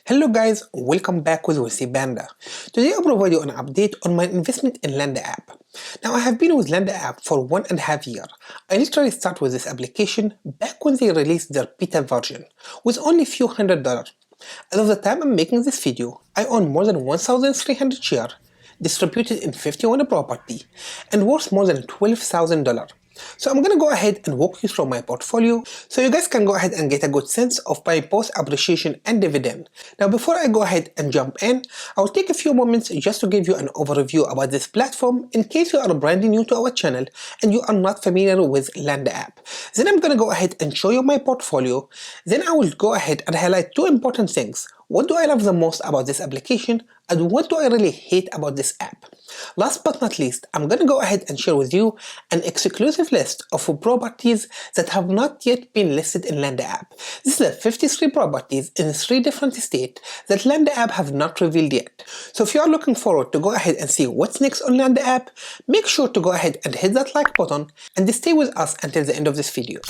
Hello guys, welcome back with Panda. Today I'll provide you an update on my investment in Landa App. Now I have been with Landa App for 1.5 years. I literally started with this application back when they released their beta version with only few $100. As of the time I'm making this video, I own more than 1,300 shares distributed in 51 property and worth more than $12,000. So I'm gonna go ahead and walk you through my portfolio so you guys can go ahead and get a good sense of my both appreciation and dividend. Now before I go ahead and jump in, I'll take a few moments just to give you an overview about this platform in case you are brand new to our channel and you are not familiar with Landa App. Then I'm gonna go ahead and show you my portfolio. Then I will go ahead and highlight two important things. What do I love the most about this application and what do I really hate about this app? Last but not least, I'm gonna go ahead and share with you an exclusive list of properties that have not yet been listed in Landa App. This is 53 properties in 3 different states that Landa App have not revealed yet. So if you are looking forward to go ahead and see what's next on Landa App, make sure to go ahead and hit that like button and stay with us until the end of this video.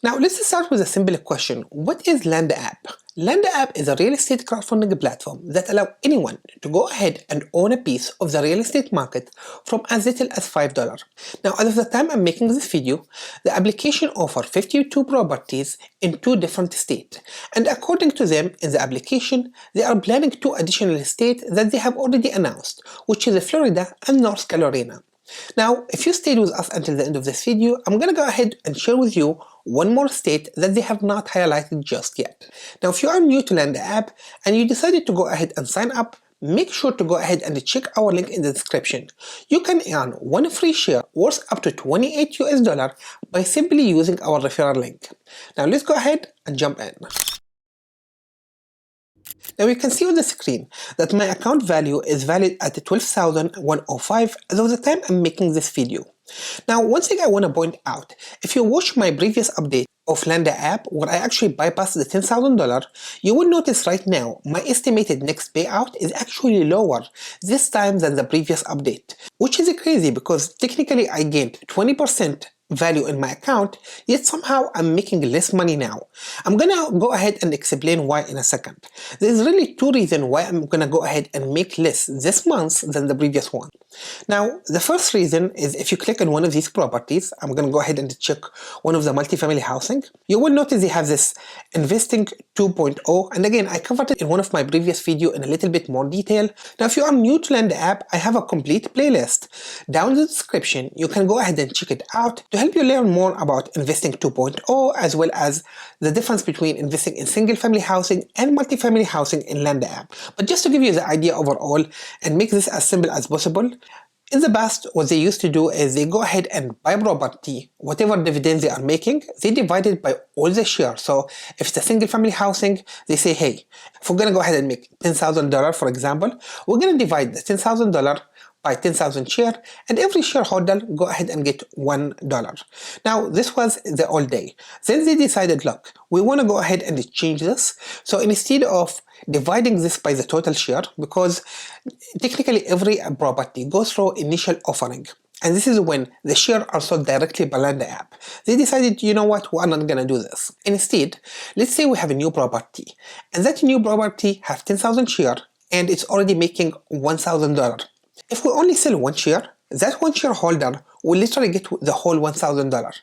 Now let's start with a simple question. What is Landa App? Landa App is a real estate crowdfunding platform that allows anyone to go ahead and own a piece of the real estate market from as little as $5. Now as of the time I'm making this video, the application offers 52 properties in 2 different states, and according to them in the application, they are planning 2 additional states that they have already announced, which is Florida and North Carolina. Now, if you stayed with us until the end of this video, I'm gonna go ahead and share with you one more state that they have not highlighted just yet. Now, if you are new to Landa App and you decided to go ahead and sign up, make sure to go ahead and check our link in the description. You can earn 1 free share worth up to $28 by simply using our referral link. Now, let's go ahead and jump in. Now you can see on the screen that my account value is valued at $12,105 as of the time I'm making this video. Now one thing I want to point out, if you watch my previous update of Landa App where I actually bypassed the $10,000, you will notice right now my estimated next payout is actually lower this time than the previous update, which is crazy because technically I gained 20% value in my account, yet somehow I'm making less money now. I'm gonna go ahead and explain why in a second. There's really 2 reasons why I'm gonna go ahead and make less this month than the previous one. Now, the first reason is if you click on one of these properties, I'm gonna go ahead and check one of the multifamily housing, you will notice they have this Investing 2.0, and again, I covered it in one of my previous videos in a little bit more detail. Now, if you are new to Landa App, I have a complete playlist. Down in the description, you can go ahead and check it out to help you learn more about Investing 2.0 as well as the difference between investing in single family housing and multifamily housing in Landa App. But just to give you the idea overall and make this as simple as possible, in the past, what they used to do is they go ahead and buy property, whatever dividends they are making, they divide it by all the shares. So if it's a single family housing, they say, hey, if we're gonna go ahead and make $10,000 for example, we're gonna divide the $10,000 by 10,000 shares, and every shareholder go ahead and get $1. Now this was the old day. Then they decided, look, we want to go ahead and change this. So instead of dividing this by the total share, because technically every property goes through initial offering, and this is when the shares are sold directly by Landa App. They decided, you know what, we're not gonna do this. Instead, let's say we have a new property, and that new property has 10,000 shares, and it's already making $1,000. If we only sell 1 share, that 1 shareholder will literally get the whole $1,000.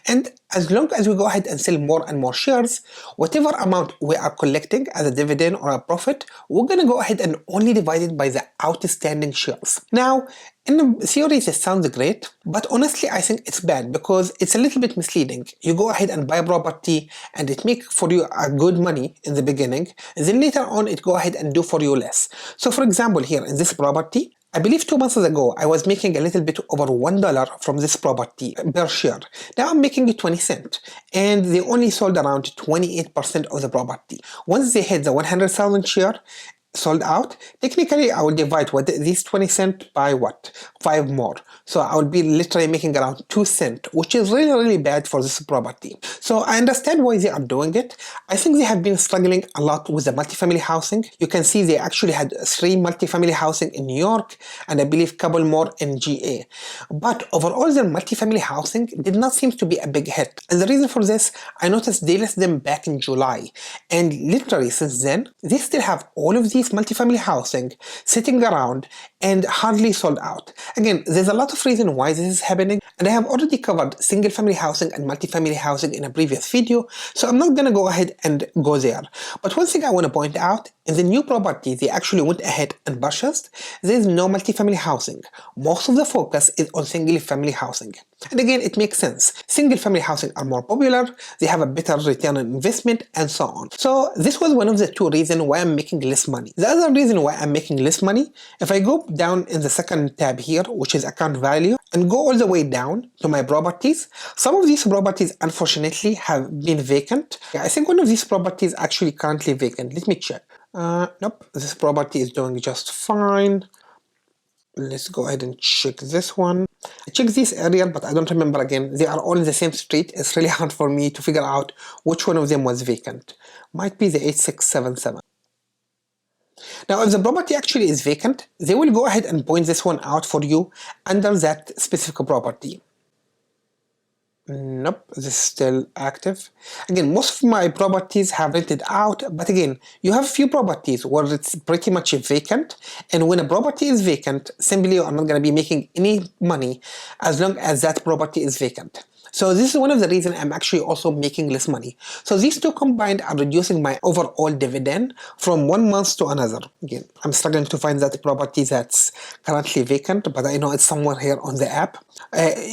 And as long as we go ahead and sell more and more shares, whatever amount we are collecting as a dividend or a profit, we're gonna go ahead and only divide it by the outstanding shares. Now, in the theory this sounds great, but honestly I think it's bad because it's a little bit misleading. You go ahead and buy a property and it makes for you a good money in the beginning, and then later on it go ahead and do for you less. So for example here in this property, I believe 2 months ago I was making a little bit over $1 from this property per share. Now I'm making it 20 cents, and they only sold around 28% of the property. Once they hit the 100,000 share, sold out, technically I will divide what these 20 cents by what? 5 more. So I will be literally making around 2 cents, which is really bad for this property. So I understand why they are doing it. I think they have been struggling a lot with the multifamily housing. You can see they actually had 3 multifamily housing in New York and I believe a couple more in GA. But overall their multifamily housing did not seem to be a big hit. And the reason for this, I noticed they listed them back in July. And literally since then, they still have all of these multifamily housing sitting around and hardly sold out. Again, there's a lot of reason why this is happening, and I have already covered single family housing and multifamily housing in a previous video, so I'm not gonna go ahead and go there. But one thing I want to point out, in the new property they actually went ahead and purchased, there is no multifamily housing. Most of the focus is on single family housing. And again, it makes sense. Single family housing are more popular, they have a better return on investment, and so on. So this was one of the 2 reasons why I'm making less money. The other reason why I'm making less money, if I go down in the second tab here, which is account value, and go all the way down to my properties, some of these properties unfortunately have been vacant. I think one of these properties is actually currently vacant. Let me check. Nope, this property is doing just fine. Let's go ahead and check this one. I checked this area, but I don't remember again. They are all in the same street. It's really hard for me to figure out which one of them was vacant. Might be the 8677. Now, if the property actually is vacant, they will go ahead and point this one out for you under that specific property. Nope, this is still active. Again, most of my properties have rented out, but again, you have a few properties where it's pretty much vacant, and when a property is vacant, simply you are not going to be making any money as long as that property is vacant. So this is one of the reasons I'm actually also making less money. So these 2 combined are reducing my overall dividend from 1 month to another. Again, I'm struggling to find that property that's currently vacant, but I know it's somewhere here on the app.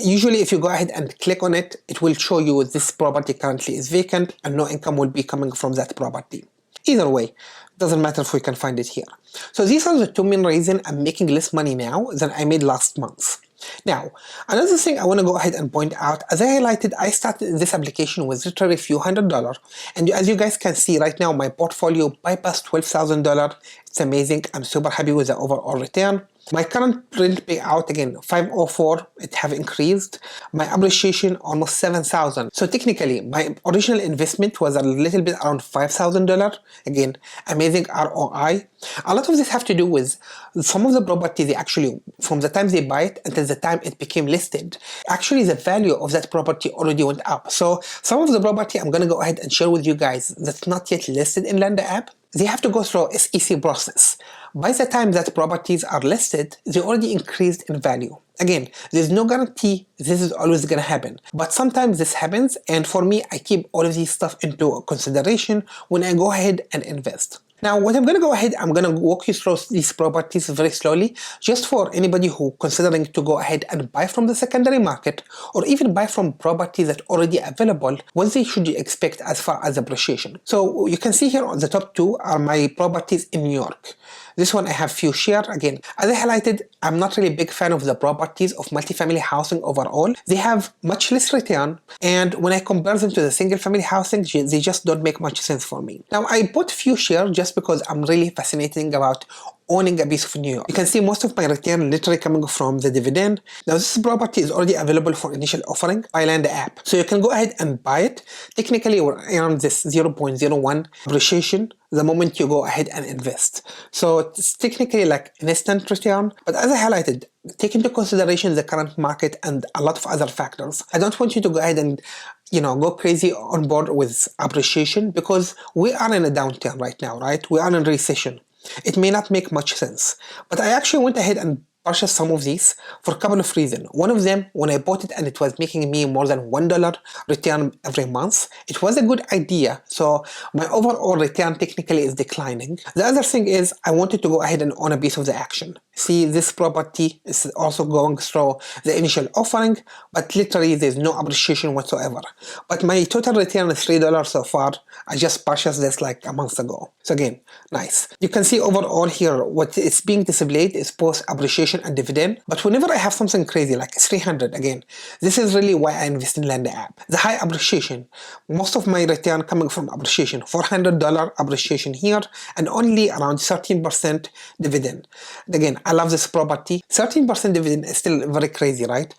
Usually if you go ahead and click on it, it will show you this property currently is vacant and no income will be coming from that property. Either way, doesn't matter if we can find it here. So these are the 2 main reasons I'm making less money now than I made last month. Now, another thing I want to go ahead and point out, as I highlighted, I started this application with literally a few $100s, and as you guys can see right now, my portfolio bypassed $12,000. It's amazing. I'm super happy with the overall return. My current rent payout, again, 504, it have increased. My appreciation, almost 7,000. So technically, my original investment was a little bit around $5,000. Again, amazing ROI. A lot of this have to do with some of the property they actually, from the time they buy it until the time it became listed, actually the value of that property already went up. So some of the property I'm going to go ahead and share with you guys that's not yet listed in Landa app, they have to go through a SEC process. By the time that properties are listed, they already increased in value. Again, there's no guarantee this is always gonna happen, but sometimes this happens, and for me, I keep all of these stuff into consideration when I go ahead and invest. Now, what I'm going to go ahead, I'm going to walk you through these properties very slowly, just for anybody who considering to go ahead and buy from the secondary market, or even buy from properties that are already available, what they should expect as far as appreciation. So you can see here on the top 2 are my properties in New York. This one I have few share. Again, as I highlighted, I'm not really a big fan of the properties of multifamily housing overall. They have much less return, and when I compare them to the single family housing, they just don't make much sense for me. Now, I bought few share just because I'm really fascinated about owning a piece of New York. You can see most of my return literally coming from the dividend. Now this property is already available for initial offering by Landa App. So you can go ahead and buy it. Technically we're around this 0.01 appreciation the moment you go ahead and invest. So it's technically like an instant return, but as I highlighted, take into consideration the current market and a lot of other factors. I don't want you to go ahead and go crazy on board with appreciation, because we are in a downturn right now, right? We are in a recession. It may not make much sense, but I actually went ahead and purchased some of these for a couple of reasons. One of them, when I bought it and it was making me more than $1 return every month, it was a good idea. So my overall return technically is declining. The other thing is I wanted to go ahead and own a piece of the action. See, this property is also going through the initial offering, but literally there's no appreciation whatsoever. But my total return is $3 so far. I just purchased this like a month ago. So again, nice. You can see overall here what is being displayed is both appreciation appreciation and dividend, but whenever I have something crazy like 300 again, this is really why I invest in Landa app. The high appreciation, most of my return coming from appreciation, $400 appreciation here and only around 13% dividend. Again, I love this property. 13% dividend is still very crazy, right?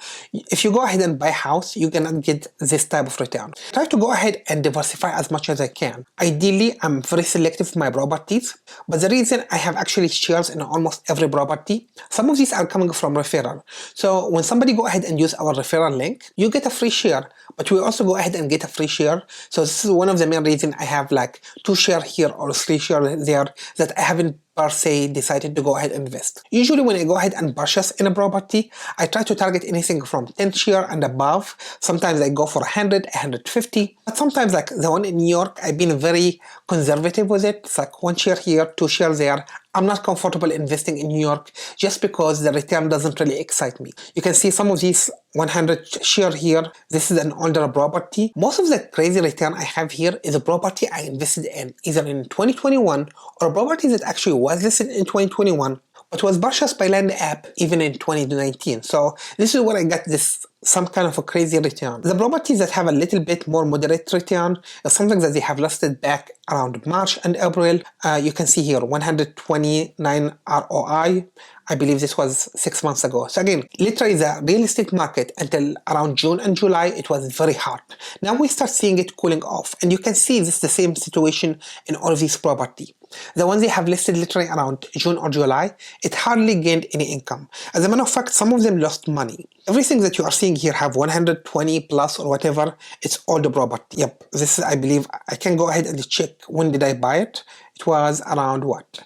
If you go ahead and buy a house, you cannot get this type of return. Try to go ahead and diversify as much as I can. Ideally, I'm very selective with my properties, but the reason I have actually shares in almost every property, some of these are coming from referral. So when somebody go ahead and use our referral link, you get a free share, but we also go ahead and get a free share. So this is one of the main reasons I have like 2 shares here or 3 shares there that I haven't per se decided to go ahead and invest. Usually when I go ahead and purchase in a property, I try to target anything from 10 share and above. Sometimes I go for 100, 150, but sometimes like the one in New York, I've been very conservative with it. It's like 1 share here, 2 shares there. I'm not comfortable investing in New York just because the return doesn't really excite me. You can see some of these 100 share here. This is an older property. Most of the crazy return I have here is a property I invested in either in 2021 or a property that actually was listed in 2021 but was purchased by Landa app even in 2019. So this is where I got this some kind of a crazy return. The properties that have a little bit more moderate return is something that they have listed back around March and April. You can see here 129 ROI. I believe this was 6 months ago. So again, literally the real estate market until around June and July, it was very hot. Now we start seeing it cooling off, and you can see this is the same situation in all of these property. The ones they have listed literally around June or July, it hardly gained any income. As a matter of fact, some of them lost money. Everything that you are seeing here have 120 plus or whatever, it's all the property. Yep, this is, I believe, I can go ahead and check when did I buy it. It was around what?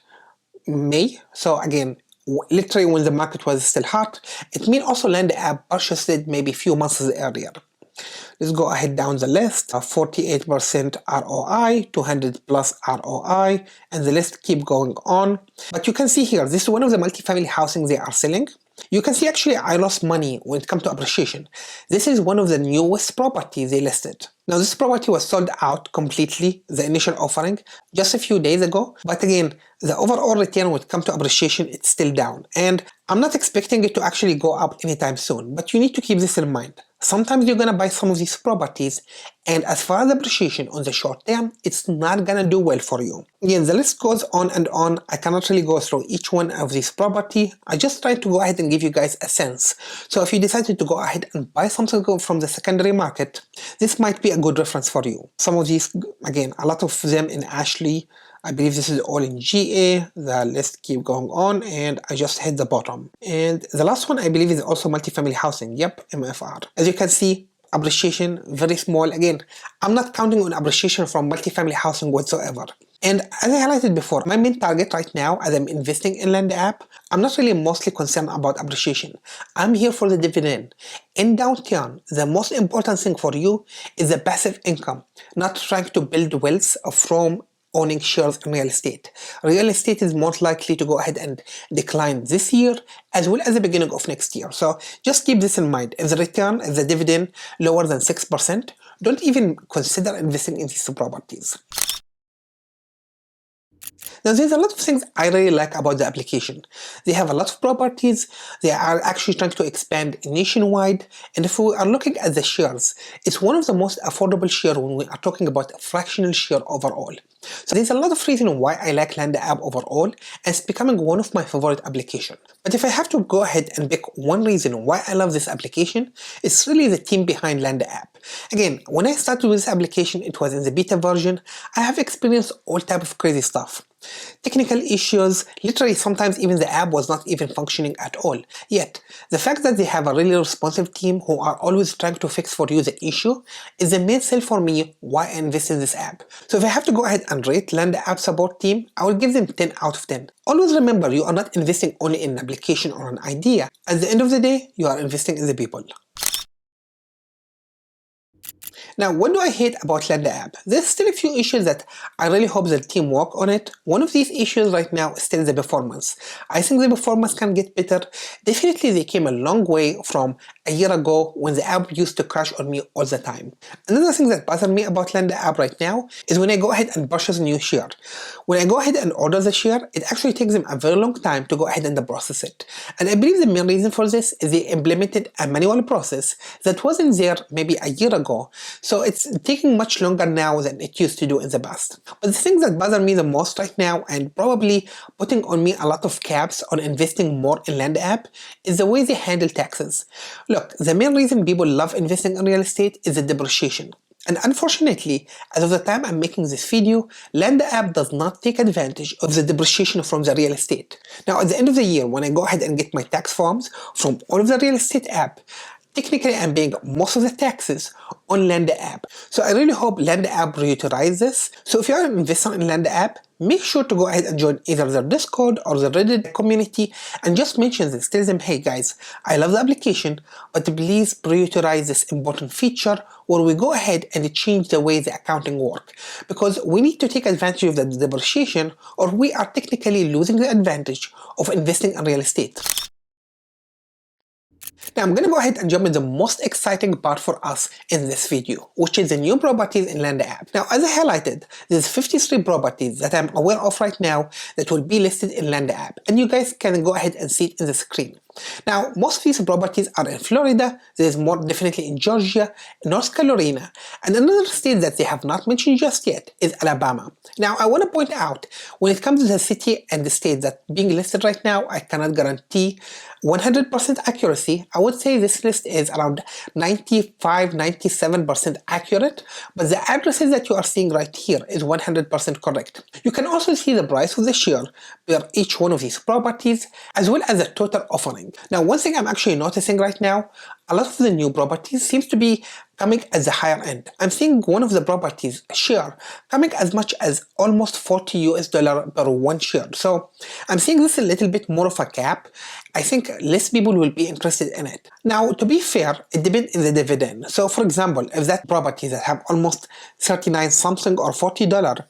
May. So again, literally when the market was still hot. It means also Landa app purchased it maybe a few months earlier. Let's go ahead down the list. 48% ROI, 200 plus ROI, and the list keep going on. But you can see here, this is one of the multifamily housing they are selling. You can see actually I lost money when it comes to appreciation. This is one of the newest properties they listed. Now this property was sold out completely, the initial offering, just a few days ago. But again, the overall return when it comes to appreciation, it's still down. And I'm not expecting it to actually go up anytime soon, but you need to keep this in mind. Sometimes you're gonna buy some of these properties, and as far as appreciation on the short term, it's not gonna do well for you. Again, the list goes on and on. I cannot really go through each one of these property. I just try to go ahead and give you guys a sense. So if you decided to go ahead and buy something from the secondary market, this might be a good reference for you. Some of these, again, a lot of them in Ashley. I believe this is all in GA. The list keep going on, and I just hit the bottom. And the last one I believe is also multifamily housing. Yep, MFR. As you can see, appreciation very small. Again, I'm not counting on appreciation from multifamily housing whatsoever. And as I highlighted before, my main target right now as I'm investing in Landa app, I'm not really mostly concerned about appreciation. I'm here for the dividend. In downturn, the most important thing for you is the passive income, not trying to build wealth from owning shares in real estate. Real estate is most likely to go ahead and decline this year as well as the beginning of next year. So just keep this in mind. If the return, if the dividend lower than 6%, don't even consider investing in these properties. Now there's a lot of things I really like about the application. They have a lot of properties, they are actually trying to expand nationwide, and if we are looking at the shares, it's one of the most affordable shares when we are talking about a fractional share overall. So there's a lot of reasons why I like Landa app overall, and it's becoming one of my favorite applications. But if I have to go ahead and pick one reason why I love this application, it's really the team behind Landa app. Again, when I started with this application, it was in the beta version. I have experienced all type of crazy stuff. Technical issues, literally sometimes even the app was not even functioning at all. Yet, the fact that they have a really responsive team who are always trying to fix for you the issue is the main sell for me why I invest in this app. So if I have to go ahead and rate Landa app support team, I will give them 10 out of 10. Always remember, you are not investing only in an application or an idea. At the end of the day, you are investing in the people. Now, what do I hate about Landa App? There's still a few issues that I really hope the team work on it. One of these issues right now is still the performance. I think the performance can get better. Definitely they came a long way from a year ago when the app used to crash on me all the time. Another thing that bothers me about Landa App right now is when I go ahead and purchase a new share. When I go ahead and order the share, it actually takes them a very long time to go ahead and process it. And I believe the main reason for this is they implemented a manual process that wasn't there maybe a year ago. So it's taking much longer now than it used to do in the past. But the thing that bothers me the most right now, and probably putting on me a lot of caps on investing more in Landa App, is the way they handle taxes. Look, the main reason people love investing in real estate is the depreciation. And unfortunately, as of the time I'm making this video, Landa App does not take advantage of the depreciation from the real estate. Now at the end of the year, when I go ahead and get my tax forms from all of the real estate app, technically I'm paying most of the taxes on Landa App. So I really hope Landa App prioritize this. So if you're an investor in Landa App, make sure to go ahead and join either the Discord or the Reddit community and just mention this. Tell them, hey guys, I love the application, but please prioritize this important feature where we go ahead and change the way the accounting work. Because we need to take advantage of the depreciation, or we are technically losing the advantage of investing in real estate. Now I'm gonna go ahead and jump in the most exciting part for us in this video, which is the new properties in Landa App. Now as I highlighted, there's 53 properties that I'm aware of right now that will be listed in Landa App, and you guys can go ahead and see it in the screen. Now, most of these properties are in Florida, there's more definitely in Georgia, North Carolina, and another state that they have not mentioned just yet is Alabama. Now, I want to point out, when it comes to the city and the state that being listed right now, I cannot guarantee 100% accuracy. I would say this list is around 95-97% accurate, but the addresses that you are seeing right here is 100% correct. You can also see the price of the share per each one of these properties, as well as the total offering. Now, one thing I'm actually noticing right now, a lot of the new properties seems to be coming at the higher end. I'm seeing one of the properties share coming as much as almost $40 per one share. So I'm seeing this a little bit more of a cap. I think less people will be interested in it. Now, to be fair, it depends on the dividend. So for example, if that property that have almost 39 something or $40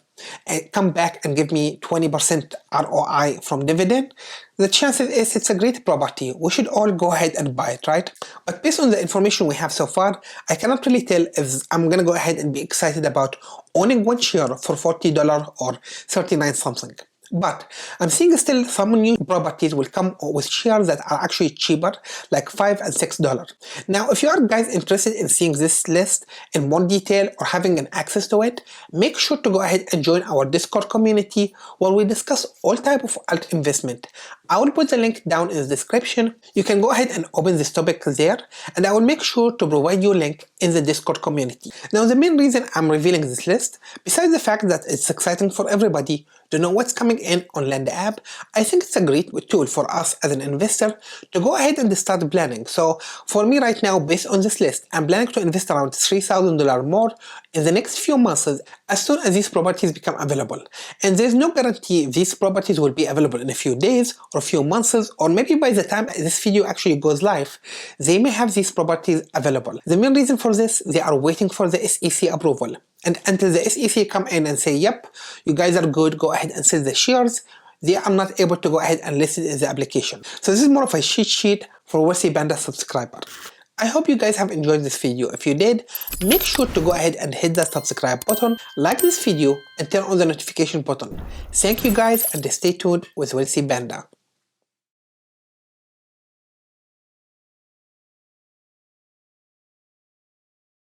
and come back and give me 20% ROI from dividend, the chances is it's a great property. We should all go ahead and buy it, right? But based on the information we have so far, I cannot really tell if I'm gonna go ahead and be excited about owning one share for $40 or 39 something. But I'm seeing still some new properties will come with shares that are actually cheaper, like $5 and $6. Now, if you are guys interested in seeing this list in more detail or having an access to it, make sure to go ahead and join our Discord community where we discuss all type of alt investment. I will put the link down in the description. You can go ahead and open this topic there, and I will make sure to provide you a link in the Discord community. Now, the main reason I'm revealing this list, besides the fact that it's exciting for everybody to know what's coming in on Landa App, I think it's a great tool for us as an investor to go ahead and start planning. So for me right now, based on this list, I'm planning to invest around $3,000 more in the next few months as soon as these properties become available. And there's no guarantee these properties will be available in a few days or a few months, or maybe by the time this video actually goes live, they may have these properties available. The main reason for this, they are waiting for the SEC approval. And until the SEC come in and say, yep, you guys are good, go ahead and sell the shares, they are not able to go ahead and list it in the application. So this is more of a cheat sheet for Wealthy Panda subscriber. I hope you guys have enjoyed this video. If you did, make sure to go ahead and hit that subscribe button, like this video, and turn on the notification button. Thank you guys, and stay tuned with Wealthy Panda.